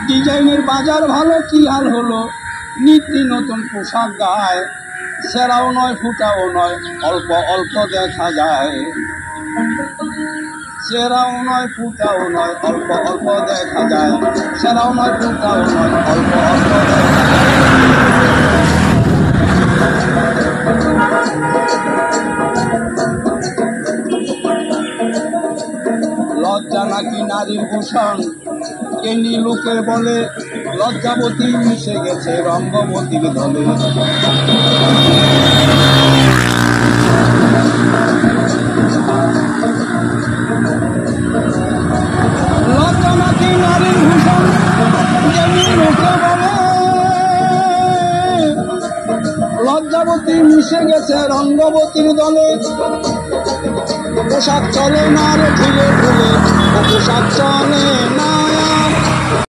ডিজাইনের বাজার ভালো, কি হাল হলো, নিত্য নতুন পোশাক গায়, সেরাও নয় ফুটাও নয়, অল্প অল্প দেখা যায়। সেরাও নয় ফুটাও নয়, অল্প অল্প দেখা যায়। সেরাও নয় ফুটাও নয়, অল্প অল্প দেখা যায়। লজ্জা নাকি নারীর ভূষণ, কেনি লোকে বলে, লজ্জাবতী মিশে গেছে রঙ্গবতীর দলে। লজ্জা নাকি নারীর ভূষণ, কেনি লোকে বলে, লজ্জাবতী মিশে গেছে রঙ্গবতীর দলে। পোশাক চলে না রে ঢিলে ঢুলে, পোশাক চলে না,